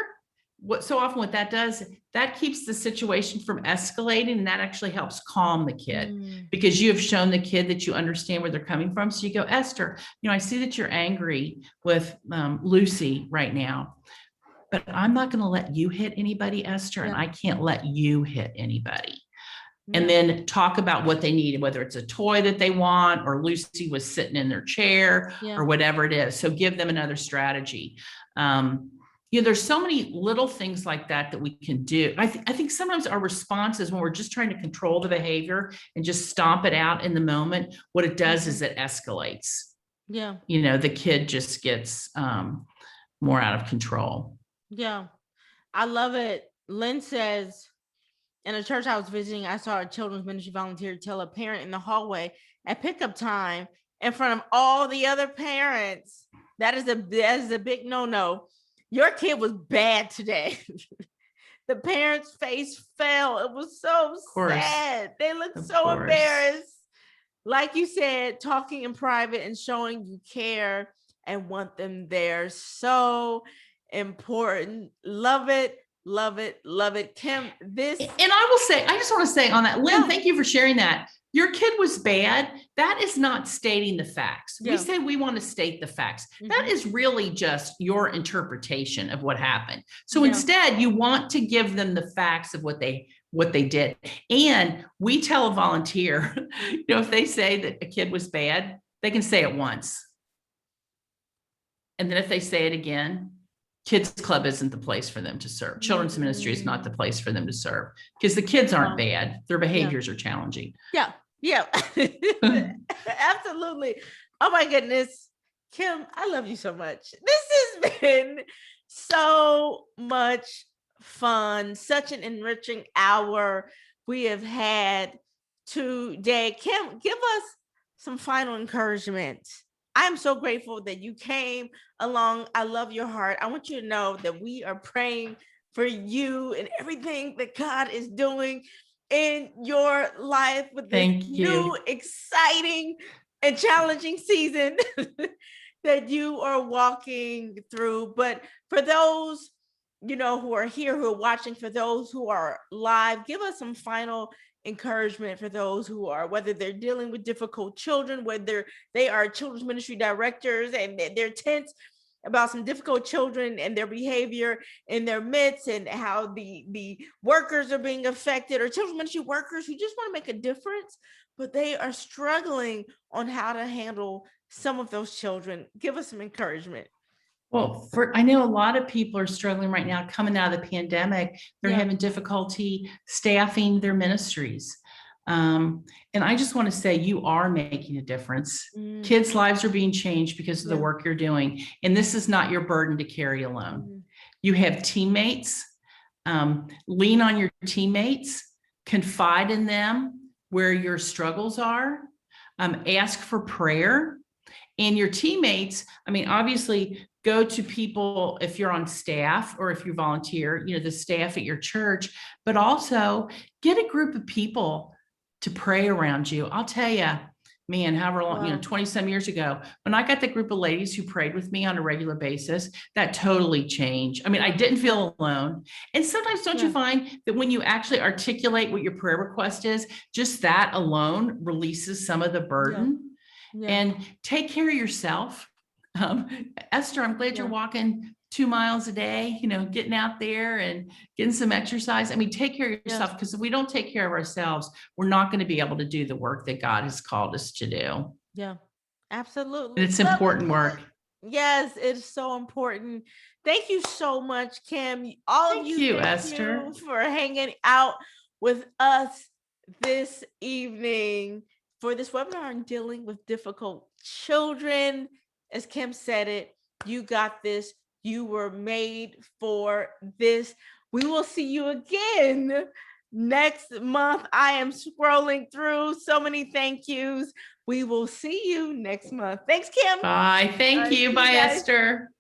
what that does, that keeps the situation from escalating, and that actually helps calm the kid because you have shown the kid that you understand where they're coming from. So you go, Esther, I see that you're angry with Lucy right now, but I'm not going to let you hit anybody, Esther, and I can't let you hit anybody. And then talk about what they need, whether it's a toy that they want, or Lucy was sitting in their chair, or whatever it is. So give them another strategy. There's so many little things like that we can do. I think sometimes our response is when we're just trying to control the behavior and just stomp it out in the moment, what it does is it escalates. The kid just gets more out of control. I love it. Lynn says, in a church I was visiting, I saw a children's ministry volunteer tell a parent in the hallway at pickup time in front of all the other parents, that is a big no-no. Your kid was bad today. The parents' face fell. It was so sad. They looked so embarrassed. Like you said, talking in private and showing you care and want them there. So important. Love it. Love it. Love it. Kim, this. And I just want to say on that, Lynn, thank you for sharing that. Your kid was bad. That is not stating the facts. We say we want to state the facts. That is really just your interpretation of what happened. So instead, you want to give them the facts of what they did. And we tell a volunteer, if they say that a kid was bad, they can say it once. And then if they say it again, Kids Club isn't the place for them to serve. Children's ministry is not the place for them to serve because the kids aren't bad. Their behaviors are challenging. Yeah. Absolutely. Oh my goodness. Kim, I love you so much. This has been so much fun. Such an enriching hour we have had today. Kim, give us some final encouragement. I'm so grateful that you came along. I love your heart. I want you to know that we are praying for you and everything that God is doing in your life with this new, exciting, and challenging season that you are walking through. But for those, who are here, who are watching, for those who are live, give us some final encouragement for those who are, whether they're dealing with difficult children, whether they are children's ministry directors and they're tense about some difficult children and their behavior in their midst, and how the workers are being affected, or children's ministry workers who just want to make a difference, but they are struggling on how to handle some of those children. Give us some encouragement. Well, I know a lot of people are struggling right now coming out of the pandemic. They're having difficulty staffing their ministries. And I just want to say you are making a difference. Kids' lives are being changed because of the work you're doing. And this is not your burden to carry alone. You have teammates. Lean on your teammates. Confide in them where your struggles are. Ask for prayer. And your teammates, obviously, go to people if you're on staff or if you volunteer, the staff at your church, but also get a group of people to pray around you. I'll tell you, man, however long, 20 some years ago, when I got the group of ladies who prayed with me on a regular basis, that totally changed. I didn't feel alone. And sometimes don't you find that when you actually articulate what your prayer request is, just that alone releases some of the burden? And take care of yourself. Esther, I'm glad you're walking 2 miles a day, getting out there and getting some exercise. Take care of yourself, because if we don't take care of ourselves, we're not going to be able to do the work that God has called us to do. Yeah, absolutely. And it's important work. Yes, it's so important. Thank you so much, Kim. All of you, Esther, for hanging out with us this evening for this webinar on dealing with difficult children. As Kim said it, you got this. You were made for this. We will see you again next month. I am scrolling through so many thank yous. We will see you next month. Thanks, Kim. Bye. Thank All right, you. see Bye, guys. Esther.